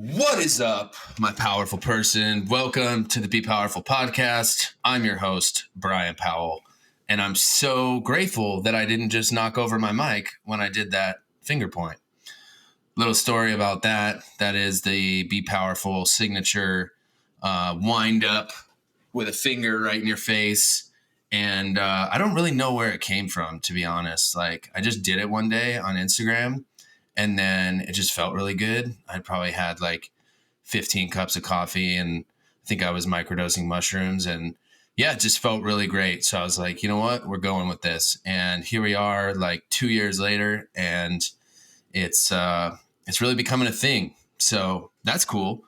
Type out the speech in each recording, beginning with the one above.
What is up, my powerful person? Welcome to the Be Powerful podcast. I'm your host, Brian Powell, and I'm so grateful that I didn't just knock over my mic when I did that finger point. Little story about that. That is the Be Powerful signature wind up with a finger right in your face. And I don't really know where it came from, to be honest. Like, I just did it one day on Instagram. And then it just felt really good. I probably had like 15 cups of coffee and I think I was microdosing mushrooms. And yeah, it just felt really great. So I was like, you know what? We're going with this. And here we are like 2 years later and it's really becoming a thing. So that's cool.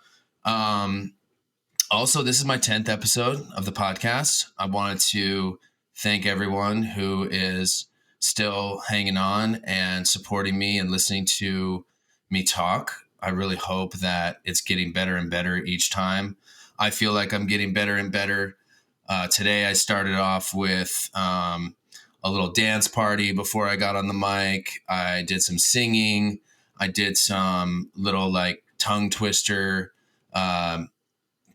Also, this is my 10th episode of the podcast. I wanted to thank everyone who is still hanging on and supporting me and listening to me talk. I really hope that it's getting better and better each time. I feel like I'm getting better and better. Today, I started off with a little dance party before I got on the mic. I did some singing. I did some little like tongue twister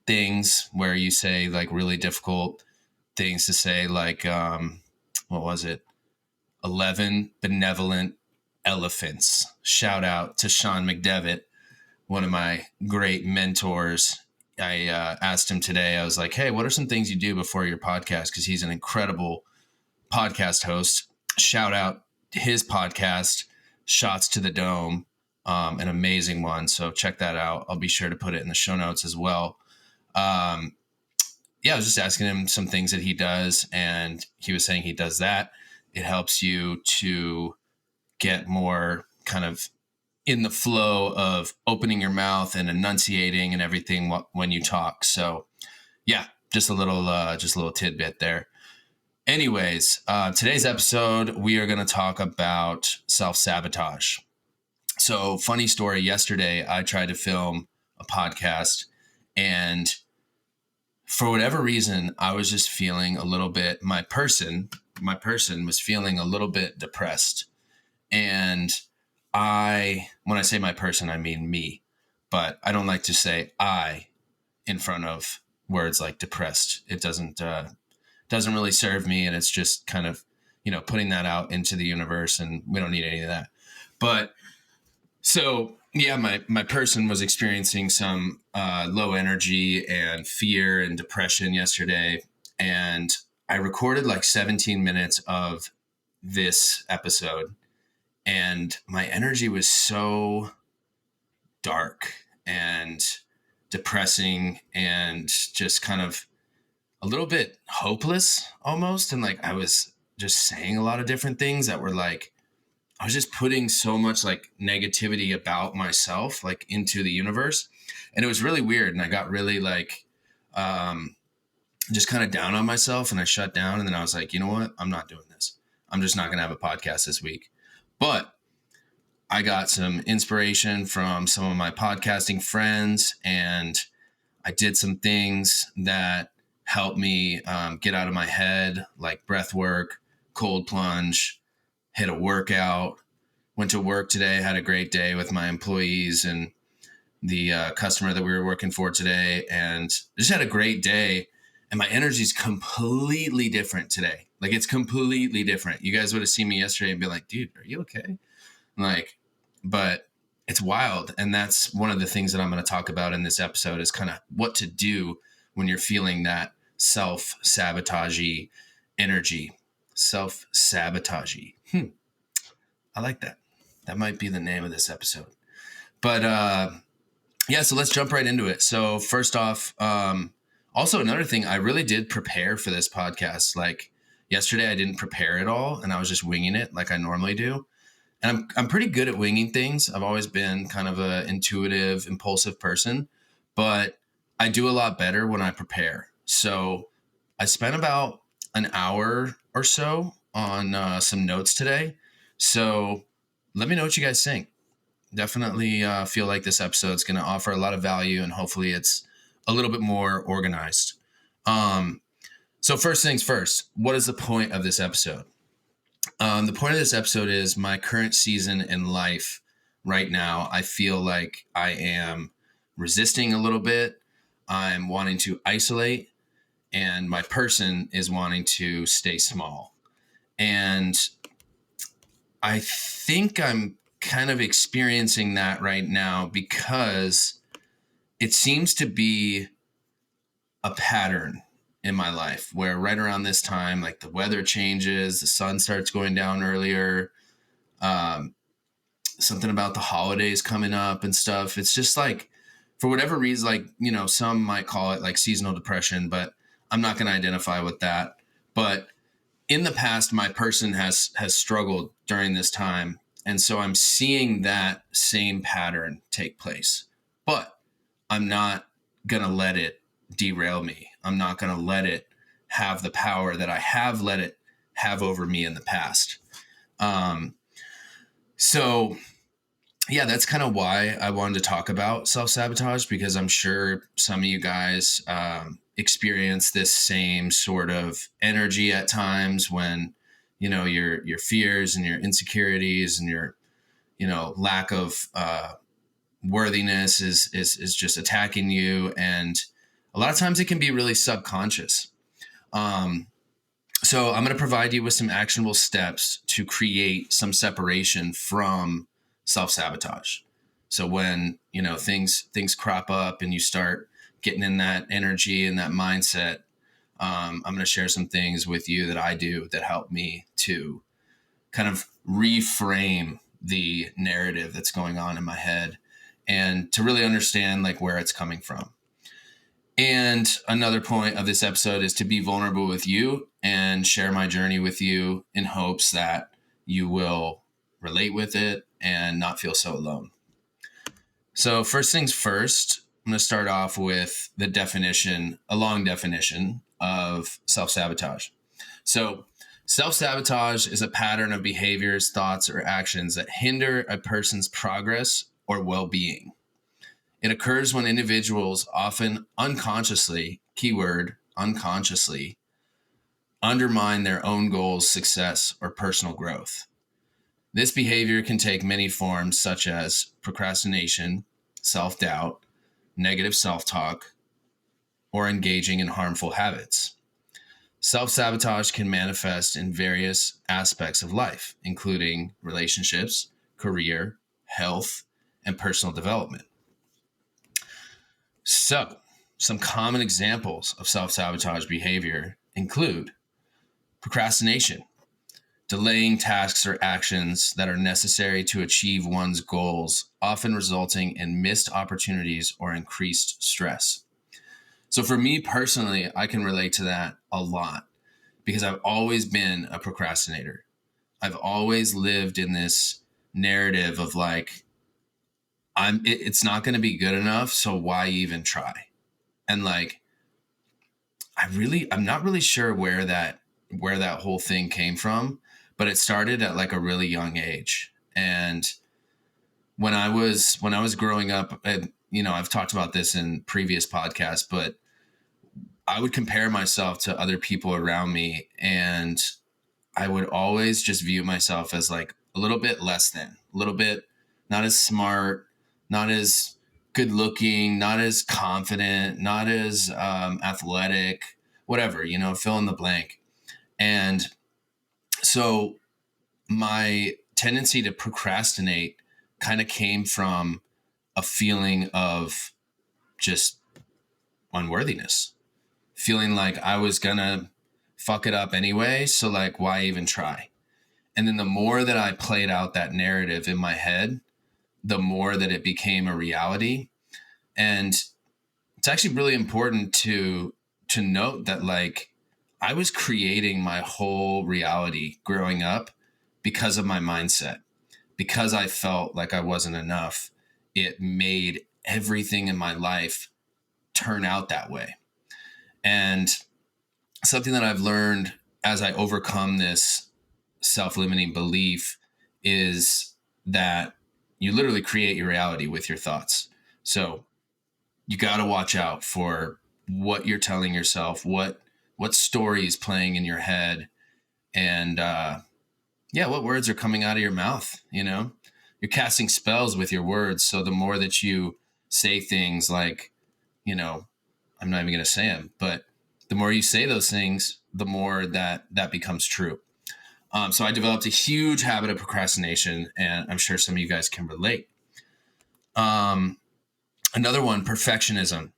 things where you say like really difficult things to say, like, what was it? 11 benevolent elephants. Shout out to Sean McDevitt, one of my great mentors. I asked him today, I was like, hey, what are some things you do before your podcast? Because he's an incredible podcast host. Shout out his podcast, Shots to the Dome, an amazing one. So check that out. I'll be sure to put it in the show notes as well. I was just asking him some things that he does, and he was saying he does that. It helps you to get more kind of in the flow of opening your mouth and enunciating and everything when you talk. So yeah, just a little tidbit there. Anyways, today's episode, we are going to talk about self-sabotage. So funny story, yesterday I tried to film a podcast and for whatever reason, I was just feeling a little bit, my person was feeling a little bit depressed. And when I say my person, I mean me, but I don't like to say I in front of words like depressed. It doesn't really serve me. And it's just kind of, putting that out into the universe, and we don't need any of that. But so yeah, my person was experiencing some low energy and fear and depression yesterday. And I recorded like 17 minutes of this episode. And my energy was so dark and depressing and just kind of a little bit hopeless almost. And like I was just saying a lot of different things that were like, I was just putting so much like negativity about myself like into the universe. And it was really weird. And I got really like just kind of down on myself, and I shut down. And then I was like, you know what? I'm not doing this. I'm just not going to have a podcast this week. But I got some inspiration from some of my podcasting friends, and I did some things that helped me get out of my head, like breath work, cold plunge, hit a workout, went to work today, had a great day with my employees and the customer that we were working for today, and just had a great day. And my energy is completely different today. Like, it's completely different. You guys would have seen me yesterday and be like, dude, are you okay? Like, but it's wild. And that's one of the things that I'm going to talk about in this episode is kind of what to do when you're feeling that self-sabotagey energy. Self-sabotagey. I like that. That might be the name of this episode. But yeah, so let's jump right into it. So first off, also another thing, I really did prepare for this podcast. Like yesterday, I didn't prepare at all, and I was just winging it like I normally do. And I'm pretty good at winging things. I've always been kind of an intuitive, impulsive person, but I do a lot better when I prepare. So I spent about an hour or so on some notes today. So let me know what you guys think. Definitely feel like this episode is going to offer a lot of value, and hopefully it's a little bit more organized. So first things first, what is the point of this episode? The point of this episode is my current season in life right now. I feel like I am resisting a little bit. I'm wanting to isolate, and my person is wanting to stay small. And I think I'm kind of experiencing that right now because it seems to be a pattern in my life where right around this time, like the weather changes, the sun starts going down earlier, um, something about the holidays coming up and stuff. It's just like, for whatever reason, like, some might call it like seasonal depression, but I'm not going to identify with that. But in the past, my person has struggled during this time. And so I'm seeing that same pattern take place, but I'm not going to let it derail me. I'm not going to let it have the power that I have let it have over me in the past. So yeah, that's kind of why I wanted to talk about self-sabotage, because I'm sure some of you guys experience this same sort of energy at times when, your fears and your insecurities and your, lack of worthiness is just attacking you. And a lot of times it can be really subconscious. So I'm going to provide you with some actionable steps to create some separation from self-sabotage. So when, things crop up and you start getting in that energy and that mindset, I'm going to share some things with you that I do that help me to kind of reframe the narrative that's going on in my head and to really understand like where it's coming from. And another point of this episode is to be vulnerable with you and share my journey with you in hopes that you will relate with it and not feel so alone. So first things first, I'm going to start off with the definition, a long definition of self-sabotage. So self-sabotage is a pattern of behaviors, thoughts, or actions that hinder a person's progress or well-being. It occurs when individuals, often unconsciously, keyword unconsciously, undermine their own goals, success, or personal growth. This behavior can take many forms, such as procrastination, self-doubt, negative self-talk, or engaging in harmful habits. Self-sabotage can manifest in various aspects of life, including relationships, career, health, and personal development. So, some common examples of self-sabotage behavior include procrastination, delaying tasks or actions that are necessary to achieve one's goals, often resulting in missed opportunities or increased stress. So for me personally, I can relate to that a lot because I've always been a procrastinator. I've always lived in this narrative of like, it's not going to be good enough, so why even try? And like, I'm not really sure where that whole thing came from, but it started at like a really young age. And when I was growing up, and I've talked about this in previous podcasts, but I would compare myself to other people around me, and I would always just view myself as like a little bit less than, a little bit not as smart, not as good looking, not as confident, not as athletic, whatever, fill in the blank. And so my tendency to procrastinate kind of came from a feeling of just unworthiness, feeling like I was gonna fuck it up anyway. So like, why even try? And then the more that I played out that narrative in my head, the more that it became a reality. And it's actually really important to note that like I was creating my whole reality growing up because of my mindset. Because I felt like I wasn't enough, it made everything in my life turn out that way. And something that I've learned as I overcome this self-limiting belief is that you literally create your reality with your thoughts. So you got to watch out for what you're telling yourself, what story is playing in your head, and what words are coming out of your mouth. You're casting spells with your words. So the more that you say things like, you know, I'm not even going to say them, but the more you say those things, the more that becomes true. So I developed a huge habit of procrastination, and I'm sure some of you guys can relate. Another one, perfectionism,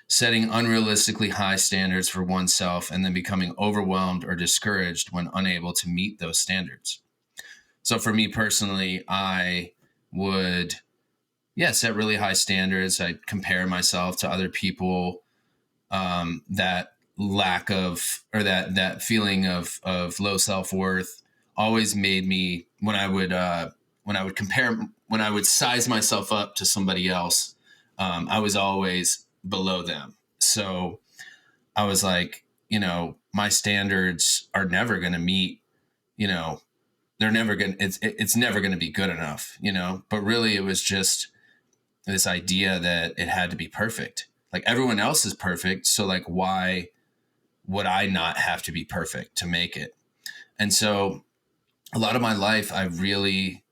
setting unrealistically high standards for oneself and then becoming overwhelmed or discouraged when unable to meet those standards. So for me personally, I would, set really high standards. I'd compare myself to other people. That lack of, or that feeling of low self-worth always made me, when I would compare, when I would size myself up to somebody else, I was always below them. So I was like, my standards are never going to meet, they're never going to, it's never going to be good enough, but really it was just this idea that it had to be perfect. Like everyone else is perfect. So like, why would I not have to be perfect to make it? And so a lot of my life, I really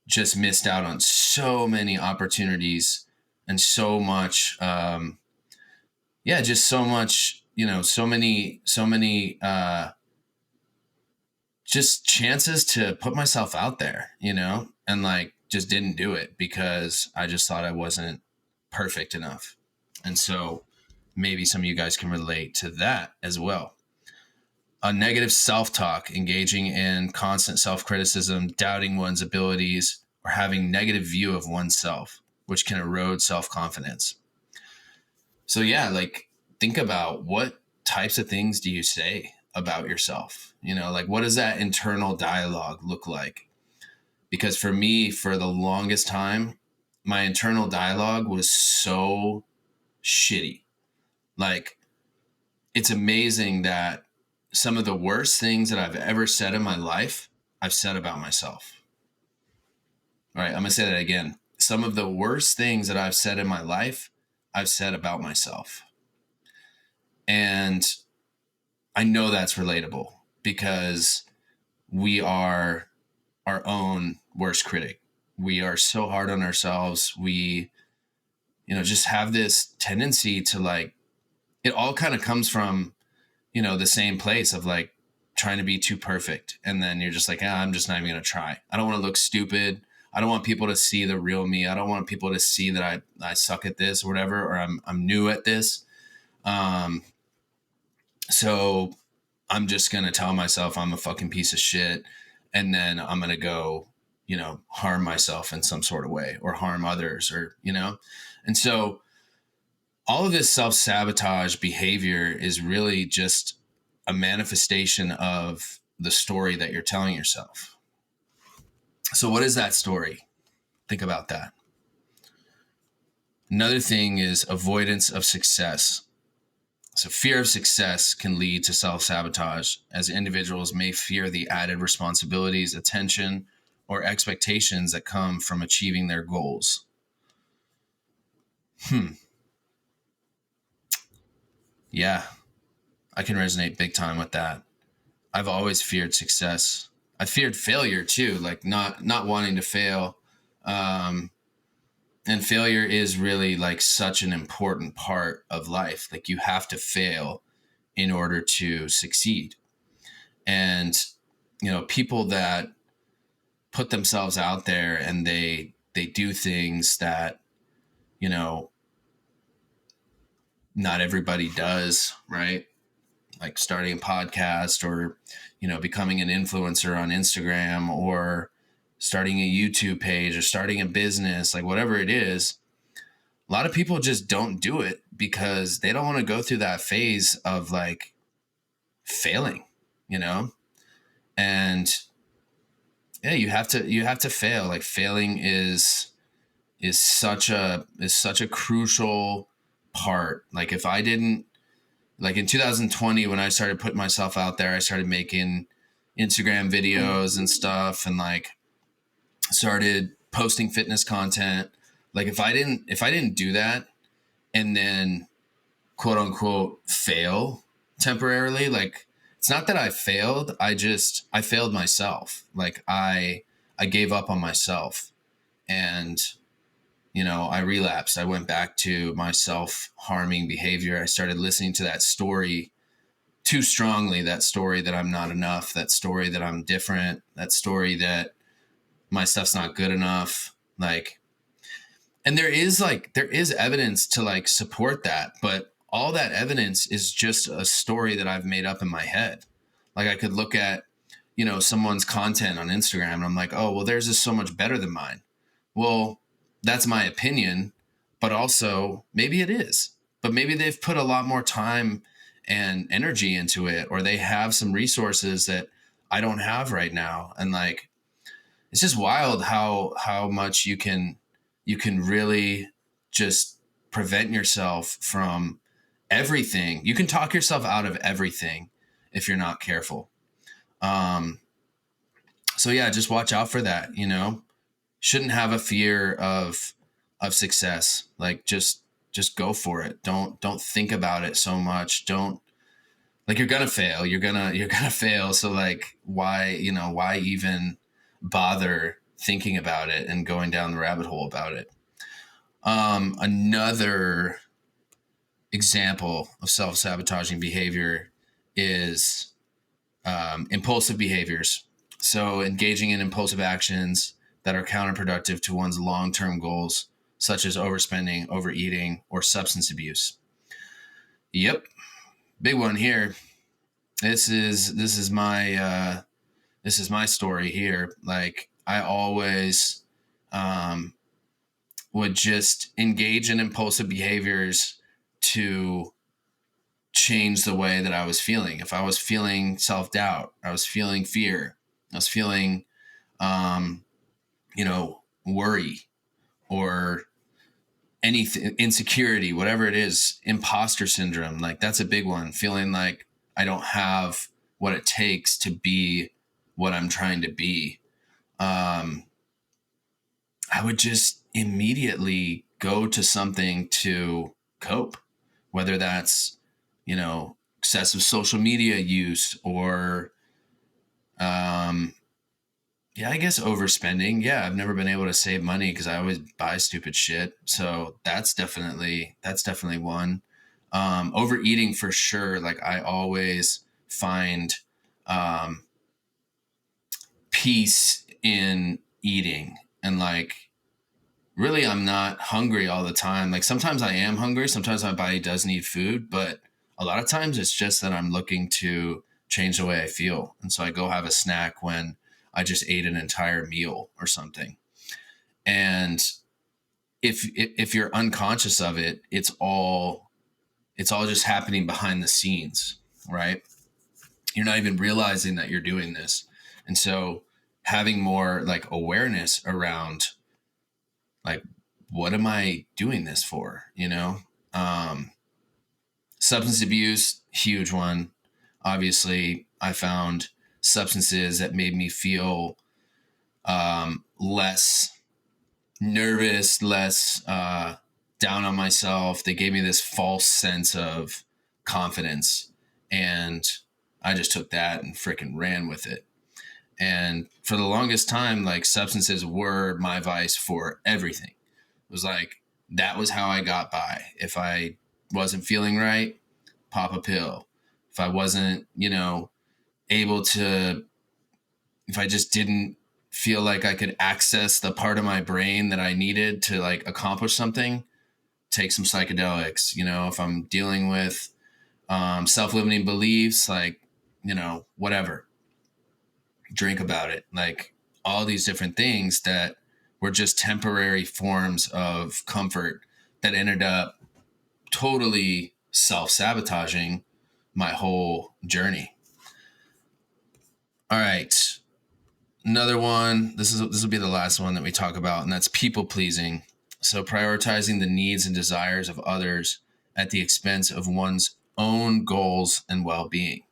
just missed out on so many opportunities and so much, just so much, so many, just chances to put myself out there, and like just didn't do it because I just thought I wasn't perfect enough. And so maybe some of you guys can relate to that as well. A negative self-talk, engaging in constant self-criticism, doubting one's abilities, or having negative view of oneself, which can erode self-confidence. So yeah, like think about what types of things do you say about yourself? Like what does that internal dialogue look like? Because for me, for the longest time, my internal dialogue was so shitty. Like it's amazing that some of the worst things that I've ever said in my life, I've said about myself. All right, I'm going to say that again. Some of the worst things that I've said in my life, I've said about myself. And I know that's relatable because we are our own worst critic. We are so hard on ourselves. We, just have this tendency to like, it all kind of comes from, the same place of like trying to be too perfect. And then you're just like, I'm just not even going to try. I don't want to look stupid. I don't want people to see the real me. I don't want people to see that I suck at this or whatever, or I'm new at this. So I'm just going to tell myself I'm a fucking piece of shit. And then I'm going to go, harm myself in some sort of way or harm others or, and so all of this self-sabotage behavior is really just a manifestation of the story that you're telling yourself. So what is that story? Think about that. Another thing is avoidance of success. So fear of success can lead to self-sabotage, as individuals may fear the added responsibilities, attention, or expectations that come from achieving their goals. Yeah, I can resonate big time with that. I've always feared success. I feared failure too, like not wanting to fail. And failure is really like such an important part of life. Like you have to fail in order to succeed. And, people that put themselves out there and they do things that, not everybody does, right? Like starting a podcast or, becoming an influencer on Instagram or starting a YouTube page or starting a business, like whatever it is. A lot of people just don't do it because they don't want to go through that phase of like failing, and yeah, you have to fail. Like failing is such a crucial part. Like if I didn't, like in 2020, when I started putting myself out there, I started making Instagram videos and stuff and like started posting fitness content. Like if I didn't do that and then quote unquote fail temporarily, like it's not that I failed. I failed myself. Like I gave up on myself. And I relapsed. I went back to my self-harming behavior. I started listening to that story too strongly, that story that I'm not enough, that story that I'm different, that story that my stuff's not good enough. Like, and there is evidence to like support that, but all that evidence is just a story that I've made up in my head. Like I could look at, someone's content on Instagram and I'm like, oh, well, theirs is so much better than mine. Well, that's my opinion, but also maybe it is, but maybe they've put a lot more time and energy into it, or they have some resources that I don't have right now. And like, it's just wild how much you can really just prevent yourself from everything. You can talk yourself out of everything if you're not careful. So yeah, just watch out for that. Shouldn't have a fear of success. Like just go for it. Don't think about it so much. Don't, like, you're gonna fail. You're gonna fail. So like, why even bother thinking about it and going down the rabbit hole about it? Another example of self-sabotaging behavior is impulsive behaviors. So engaging in impulsive actions that are counterproductive to one's long-term goals, such as overspending, overeating, or substance abuse. Yep, big one here. This is my story here. Like, I always would just engage in impulsive behaviors to change the way that I was feeling. If I was feeling self-doubt, I was feeling fear, I was feeling, worry or anything, insecurity, whatever it is, imposter syndrome. Like, that's a big one. Feeling like I don't have what it takes to be what I'm trying to be. I would just immediately go to something to cope, whether that's, excessive social media use or, yeah, I guess overspending. Yeah, I've never been able to save money because I always buy stupid shit. So that's definitely one. Overeating for sure. Like, I always find um, peace in eating, and like, really, I'm not hungry all the time. Like, sometimes I am hungry. Sometimes my body does need food, but a lot of times it's just that I'm looking to change the way I feel. And so I go have a snack when I just ate an entire meal or something. And if you're unconscious of it, it's all just happening behind the scenes, right? You're not even realizing that you're doing this. And so having more like awareness around, like, what am I doing this for? Um, Substance abuse, huge one. Obviously, I found substances that made me feel less nervous, less down on myself. They gave me this false sense of confidence. And I just took that and freaking ran with it. And for the longest time, like, substances were my vice for everything. It was like, that was how I got by. If I wasn't feeling right, pop a pill. If I wasn't, able to, if I just didn't feel like I could access the part of my brain that I needed to like accomplish something, take some psychedelics. If I'm dealing with self-limiting beliefs, like, whatever, drink about it. Like, all these different things that were just temporary forms of comfort that ended up totally self-sabotaging my whole journey. All right. Another one, this will be the last one that we talk about, and that's people pleasing. So prioritizing the needs and desires of others at the expense of one's own goals and well-being.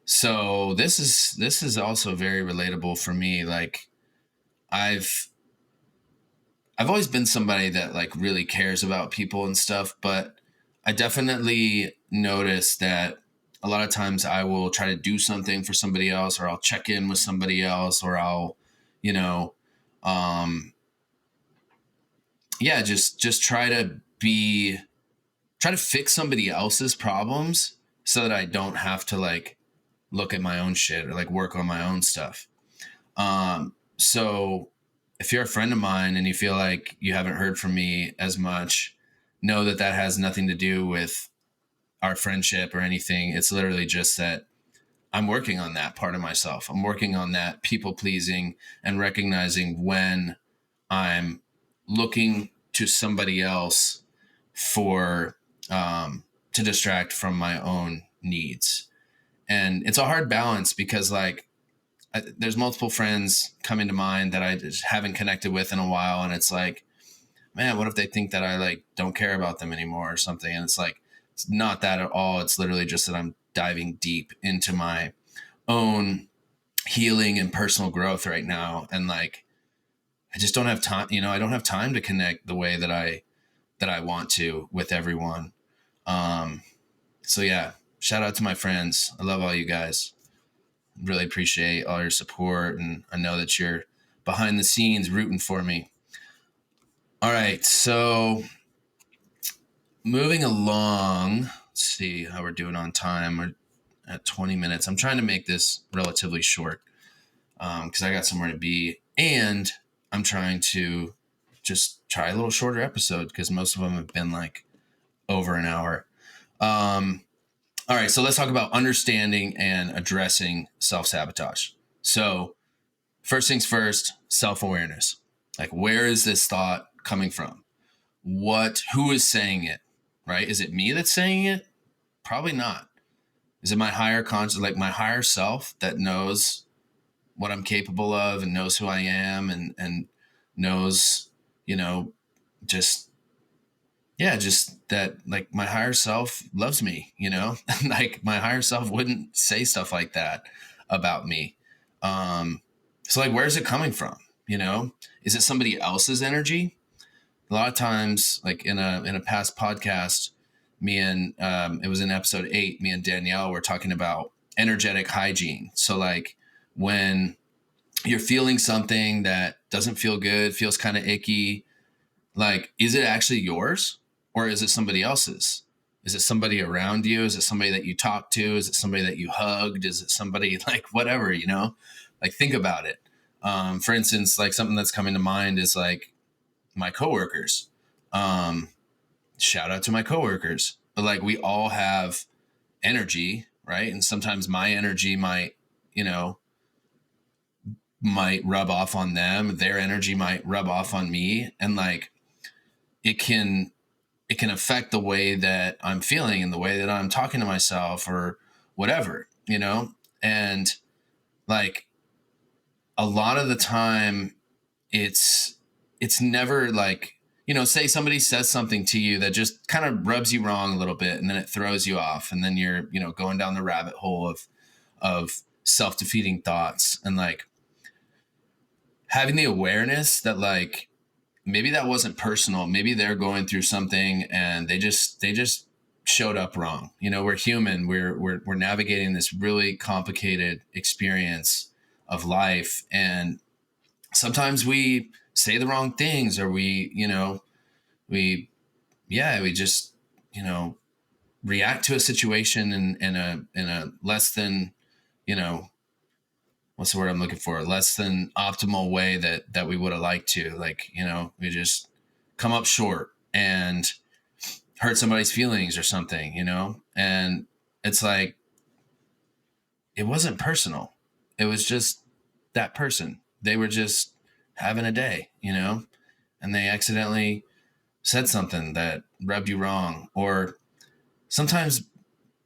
So this is also very relatable for me. Like, I've always been somebody that like really cares about people and stuff, but I definitely notice that a lot of times I will try to do something for somebody else, or I'll check in with somebody else, or I'll, you know, um, yeah, just try to fix somebody else's problems so that I don't have to like look at my own shit or like work on my own stuff. So if you're a friend of mine and you feel like you haven't heard from me as much, know that that has nothing to do with our friendship or anything. It's literally just that I'm working on that part of myself. I'm working on that people pleasing and recognizing when I'm looking to somebody else for to distract from my own needs. And it's a hard balance because like there's multiple friends coming to mind that I just haven't connected with in a while, and it's like, man, what if they think that I like don't care about them anymore or something? And it's like, it's not that at all. It's literally just that I'm diving deep into my own healing and personal growth right now, and like I just don't have time. I don't have time to connect the way that I want to with everyone. Um, so yeah, shout out to my friends. I love all you guys. Really appreciate all your support, and I know that you're behind the scenes rooting for me. All right, so moving along, let's see how we're doing on time. We're at 20 minutes. I'm trying to make this relatively short because I got somewhere to be, and I'm trying to just try a little shorter episode because most of them have been like over an hour. All right, so let's talk about understanding and addressing self-sabotage. So first things first, self-awareness. Like, where is this thought coming from? Who is saying it, right? Is it me that's saying it? Probably not. Is it my higher conscious, like my higher self that knows what I'm capable of and knows who I am and knows, you know, just, yeah, just that like my higher self loves me, like my higher self wouldn't say stuff like that about me. So like, where's it coming from? Is it somebody else's energy? A lot of times, like in a past podcast, me and it was in episode 8, me and Danielle were talking about energetic hygiene. So like when you're feeling something that doesn't feel good, feels kind of icky, like, is it actually yours or is it somebody else's? Is it somebody around you? Is it somebody that you talked to? Is it somebody that you hugged? Is it somebody like whatever, like think about it. For instance, like something that's coming to mind is like my coworkers. Shout out to my coworkers, but like we all have energy, right? And sometimes my energy might rub off on them. Their energy might rub off on me. And like, it can affect the way that I'm feeling and the way that I'm talking to myself or whatever, and like a lot of the time it's never like, say somebody says something to you that just kind of rubs you wrong a little bit and then it throws you off. And then you're, going down the rabbit hole of self-defeating thoughts and like having the awareness that like, maybe that wasn't personal. Maybe they're going through something and they just showed up wrong. We're human. We're navigating this really complicated experience of life. And sometimes we say the wrong things or we just, react to a situation in a less than, what's the word I'm looking for? Less than optimal way that we would have liked to. Like, we just come up short and hurt somebody's feelings or something, And it's like it wasn't personal. It was just that person. They were just having a day, and they accidentally said something that rubbed you wrong. Or sometimes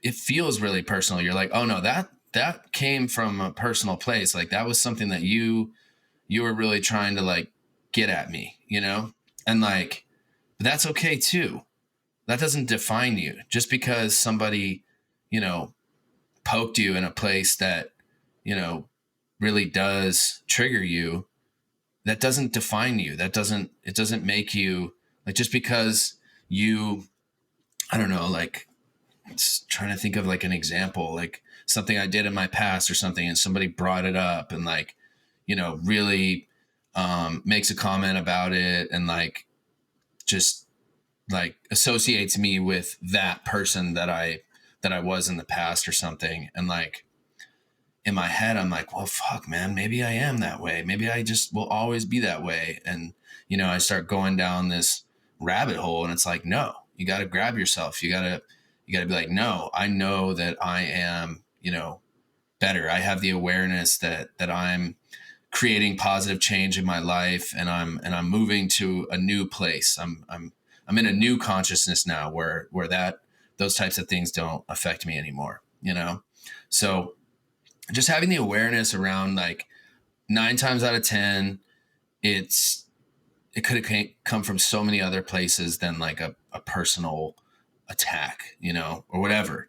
it feels really personal. You're like, oh no, that came from a personal place. Like that was something that you were really trying to like get at me, and like, but that's okay too. That doesn't define you. Just because somebody, poked you in a place that, really does trigger you, that doesn't define you. It doesn't make you like, just because you, I don't know, like trying to think of like an example, like something I did in my past or something, and somebody brought it up and like, really makes a comment about it and like just like associates me with that person that I was in the past or something. And like in my head, I'm like, well, fuck, man, maybe I am that way. Maybe I just will always be that way. And, I start going down this rabbit hole, and it's like, no, you got to grab yourself. You got to be like, no, I know that I am, better. I have the awareness that I'm creating positive change in my life, and I'm moving to a new place. I'm in a new consciousness now where those types of things don't affect me anymore, So just having the awareness around, like, 9 times out of 10, it could have come from so many other places than like a personal attack, or whatever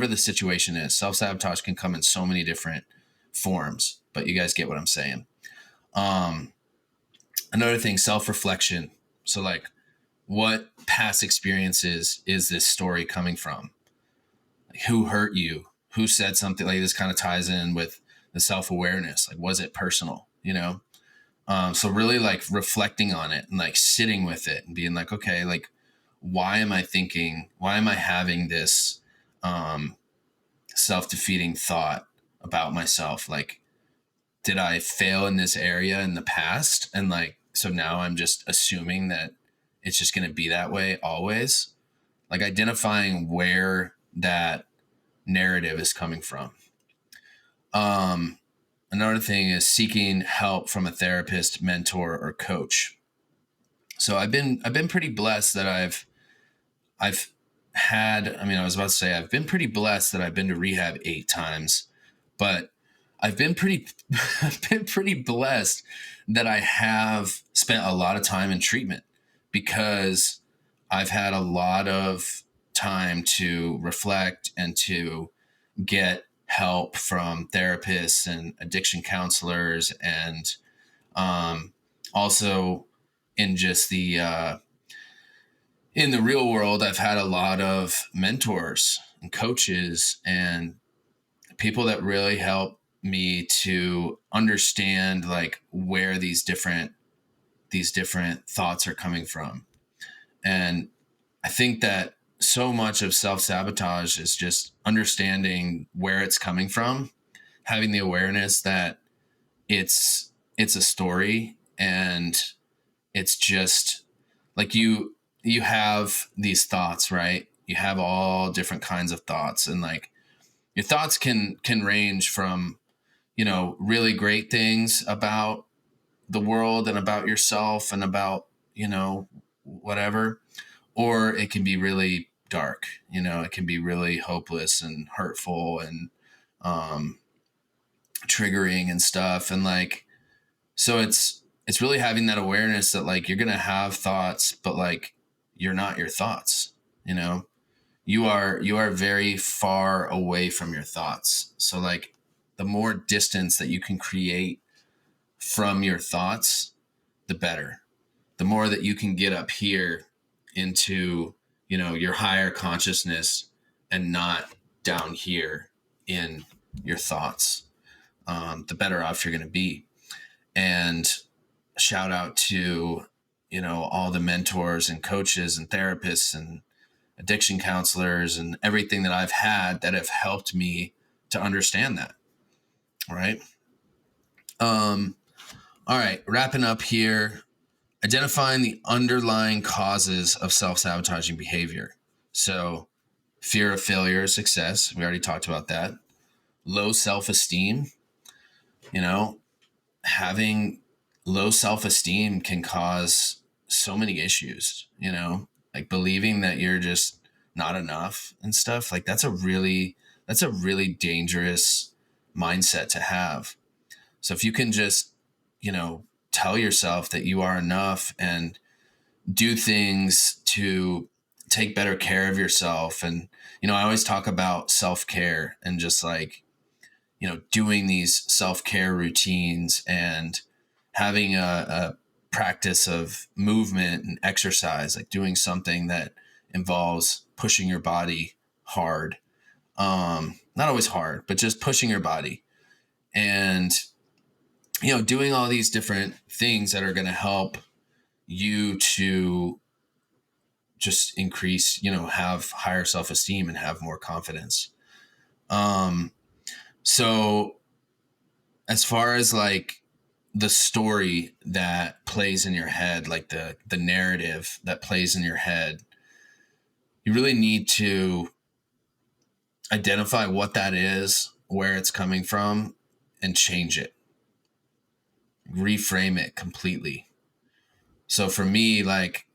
the situation is. Self-sabotage can come in so many different forms, but you guys get what I'm saying. Another thing, self-reflection. So like, what past experiences is this story coming from? Like, who hurt you? Who said something? Like, this kind of ties in with the self-awareness. Like, was it personal? So really, like, reflecting on it and like sitting with it and being like, okay, like, why am I having this self-defeating thought about myself? Like, did I fail in this area in the past? And like, so now I'm just assuming that it's just going to be that way always. Like, identifying where that narrative is coming from. Another thing is seeking help from a therapist, mentor, or coach. So I've been pretty blessed that I've had, I was about to say, I've been pretty blessed that I've been to rehab 8 times, but I've been pretty blessed that I have spent a lot of time in treatment, because I've had a lot of time to reflect and to get help from therapists and addiction counselors, and also in just in the real world, I've had a lot of mentors and coaches and people that really help me to understand, like, where these different thoughts are coming from. And I think that so much of self-sabotage is just understanding where it's coming from, having the awareness that it's a story, and it's just like, you have these thoughts, right? You have all different kinds of thoughts, and like, your thoughts can range from, really great things about the world and about yourself and about, whatever, or it can be really dark. It can be really hopeless and hurtful and triggering and stuff. And like, so it's really having that awareness that, like, you're going to have thoughts, but like, you're not your thoughts. You are very far away from your thoughts. So like, the more distance that you can create from your thoughts, the better. The more that you can get up here into, your higher consciousness, and not down here in your thoughts, the better off you're going to be. And shout out to, all the mentors and coaches and therapists and addiction counselors and everything that I've had that have helped me to understand that. Right. All right. Wrapping up here, identifying the underlying causes of self-sabotaging behavior. So fear of failure or success. We already talked about that. Low self-esteem. Having low self-esteem can cause so many issues, like believing that you're just not enough and stuff. Like, that's a really dangerous mindset to have. So if you can just, tell yourself that you are enough and do things to take better care of yourself. And, I always talk about self-care and just like, doing these self-care routines and having a practice of movement and exercise, like doing something that involves pushing your body hard. Not always hard, but just pushing your body, and, doing all these different things that are going to help you to just increase, have higher self-esteem and have more confidence. So as far as like the story that plays in your head, like the narrative that plays in your head, you really need to identify what that is, where it's coming from, and change it. Reframe it completely. So for me, like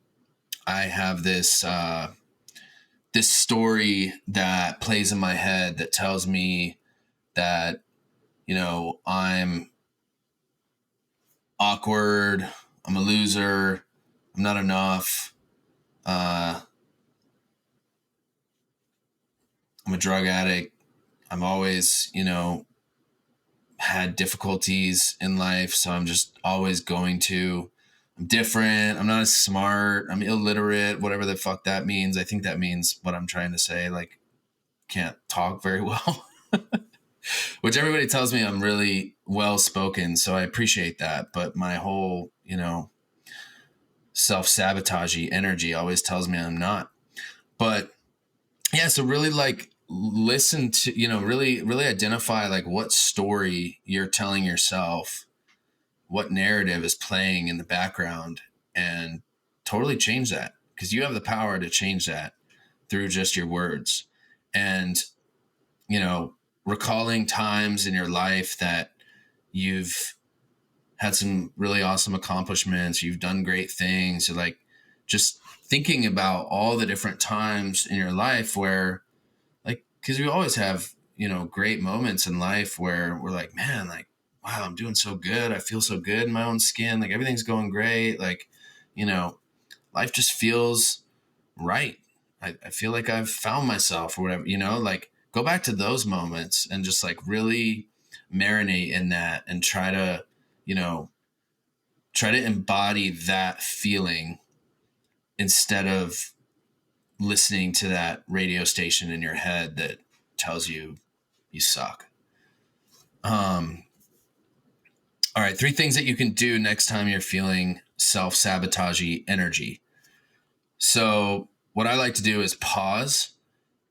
I have this story that plays in my head that tells me that, I'm awkward, I'm a loser, I'm not enough, I'm a drug addict, I'm always, had difficulties in life, so I'm just always I'm different, I'm not as smart, I'm illiterate, whatever the fuck that means. I think that means what I'm trying to say, like can't talk very well. Which everybody tells me I'm really well spoken, so I appreciate that. But my whole, self-sabotaging energy always tells me I'm not. But yeah, so really like listen to, really, really identify like what story you're telling yourself, what narrative is playing in the background, and totally change that, because you have the power to change that through just your words. And, recalling times in your life that you've had some really awesome accomplishments, you've done great things, you're like just thinking about all the different times in your life where, like, because we always have, great moments in life where we're like, man, like, wow, I'm doing so good, I feel so good in my own skin, like everything's going great, like, life just feels right. I feel like I've found myself or whatever, like go back to those moments and just like really marinate in that and you know, try to embody that feeling instead of listening to that radio station in your head that tells you you suck. All right, 3 things that you can do next time you're feeling self-sabotaging energy. So what I like to do is pause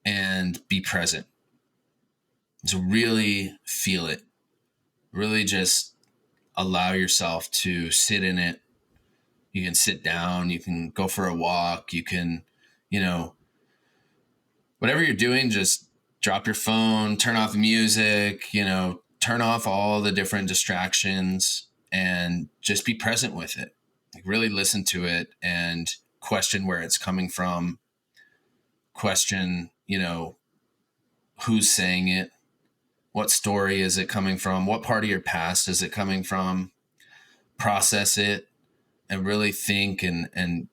and be present. To really feel it, really just allow yourself to sit in it. You can sit down, you can go for a walk, you can, whatever you're doing, just drop your phone, turn off music, turn off all the different distractions and just be present with it. Like really listen to it and question where it's coming from. Question, who's saying it. What story is it coming from? What part of your past is it coming from? Process it and really think and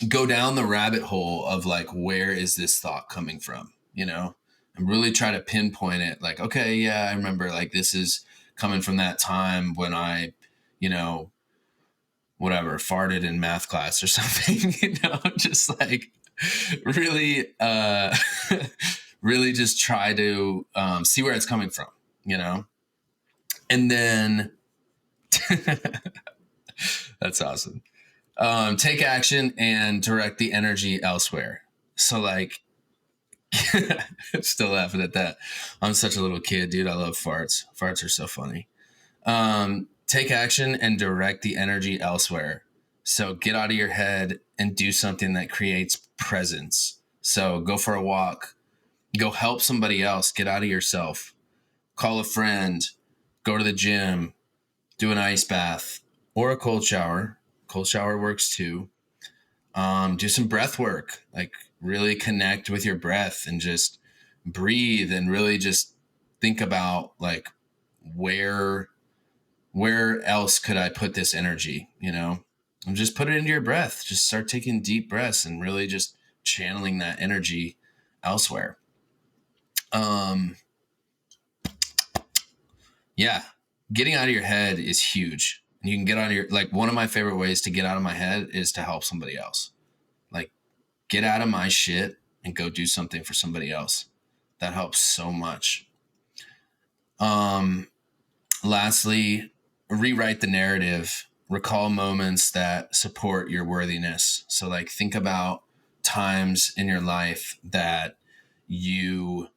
go down the rabbit hole of like, where is this thought coming from? And really try to pinpoint it. Like, okay, yeah, I remember like this is coming from that time when I, whatever, farted in math class or something, just like really, really just try to see where it's coming from, and then that's awesome. Take action and direct the energy elsewhere. So like, still laughing at that. I'm such a little kid, dude. I love farts. Farts are so funny. Take action and direct the energy elsewhere. So get out of your head and do something that creates presence. So go for a walk, go help somebody else, get out of yourself, call a friend, go to the gym, do an ice bath or a cold shower. Cold shower works too. Do some breath work, like really connect with your breath and just breathe and really just think about like where else could I put this energy, and just put it into your breath. Just start taking deep breaths and really just channeling that energy elsewhere. Yeah, getting out of your head is huge. You can get out of your, like, one of my favorite ways to get out of my head is to help somebody else. Like, get out of my shit and go do something for somebody else. That helps so much. Lastly, rewrite the narrative recall moments that support your worthiness. So like think about times in your life that you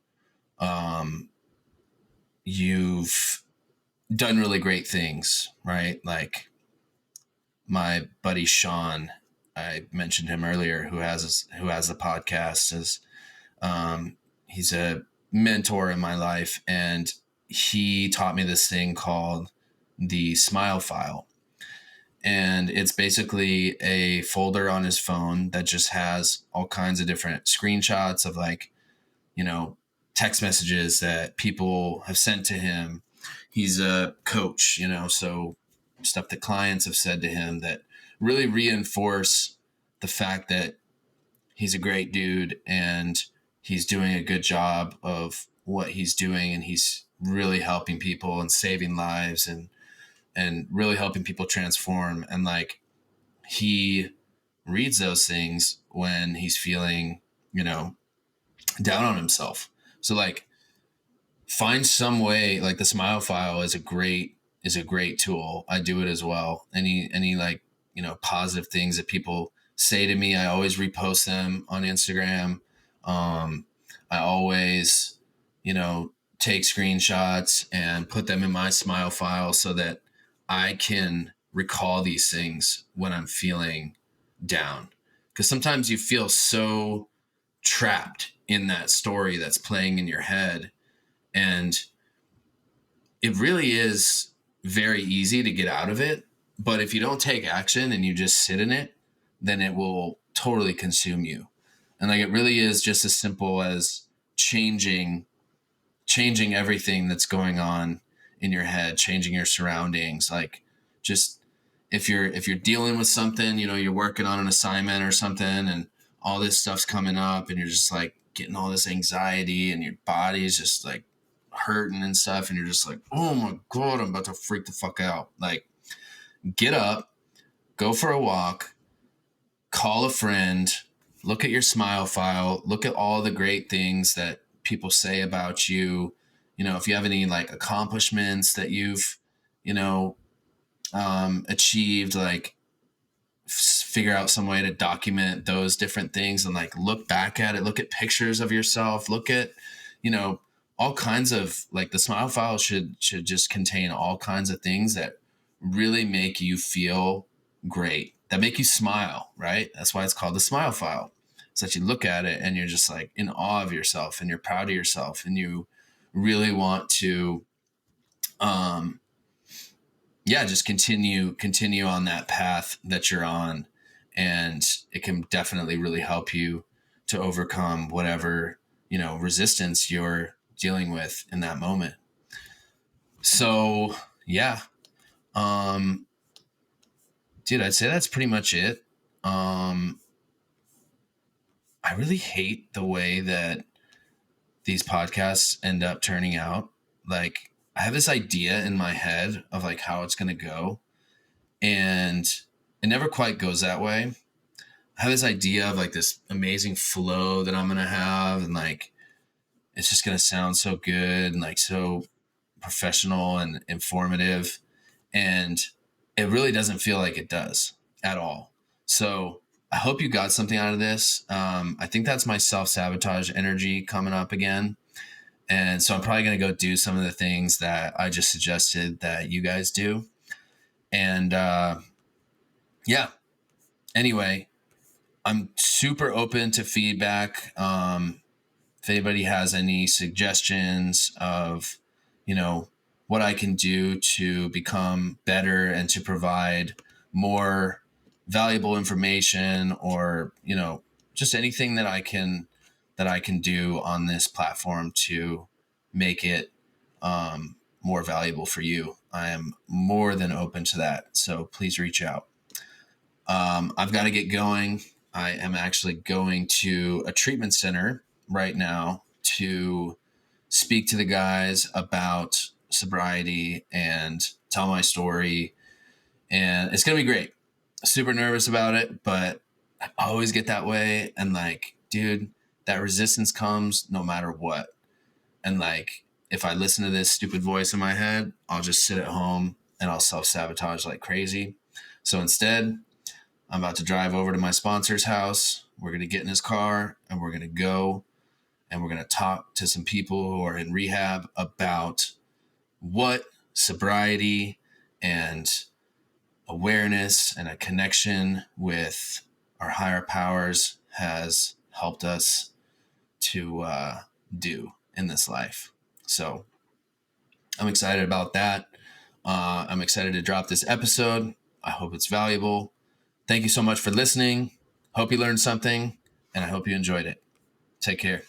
you've done really great things, right? Like my buddy Sean, I mentioned him earlier, who has the podcast, is he's a mentor in my life, and he taught me this thing called the smile file. And it's basically a folder on his phone that just has all kinds of different screenshots of like, text messages that people have sent to him. He's a coach, so stuff that clients have said to him that really reinforce the fact that he's a great dude and he's doing a good job of what he's doing, and he's really helping people and saving lives and really helping people transform. And like he reads those things when he's feeling, down on himself. So like find some way, like the smile file is a great tool. I do it as well. Any like, positive things that people say to me, I always repost them on Instagram. I always, take screenshots and put them in my smile file so that I can recall these things when I'm feeling down. Because sometimes you feel so trapped in that story that's playing in your head. And it really is very easy to get out of it. But if you don't take action and you just sit in it, then it will totally consume you. And like it really is just as simple as changing everything that's going on in your head, changing your surroundings. Like just if you're dealing with something, you're working on an assignment or something and all this stuff's coming up and you're just like getting all this anxiety and your body's just like hurting and stuff, and you're just like, oh my God, I'm about to freak the fuck out. Like get up, go for a walk, call a friend, look at your smile file, look at all the great things that people say about you. If you have any like accomplishments that you've, achieved, like figure out some way to document those different things and like look back at it, look at pictures of yourself, look at, all kinds of like the smile file should just contain all kinds of things that really make you feel great, that make you smile, right? That's why it's called the smile file. So that you look at it and you're just like in awe of yourself and you're proud of yourself and you really want to, just continue on that path that you're on. And it can definitely really help you to overcome whatever, resistance you're dealing with in that moment. So yeah, dude, I'd say that's pretty much it. I really hate the way that these podcasts end up turning out. Like I have this idea in my head of like how it's going to go, and it never quite goes that way. I have this idea of like this amazing flow that I'm going to have, and like it's just going to sound so good and like so professional and informative, and it really doesn't feel like it does at all. So I hope you got something out of this. I think that's my self-sabotage energy coming up again. And so I'm probably going to go do some of the things that I just suggested that you guys do. And anyway, I'm super open to feedback. If anybody has any suggestions of, what I can do to become better and to provide more valuable information, or, just anything that I can do on this platform to make it more valuable for you, I am more than open to that. So please reach out. I've got to get going. I am actually going to a treatment center right now to speak to the guys about sobriety and tell my story. And it's going to be great. Super nervous about it, but I always get that way. And like, dude, that resistance comes no matter what. And like, if I listen to this stupid voice in my head, I'll just sit at home and I'll self-sabotage like crazy. So instead, I'm about to drive over to my sponsor's house. We're going to get in his car and we're going to go and we're going to talk to some people who are in rehab about what sobriety and awareness and a connection with our higher powers has helped us to do in this life. So I'm excited about that. I'm excited to drop this episode. I hope it's valuable. Thank you so much for listening. Hope you learned something, and I hope you enjoyed it. Take care.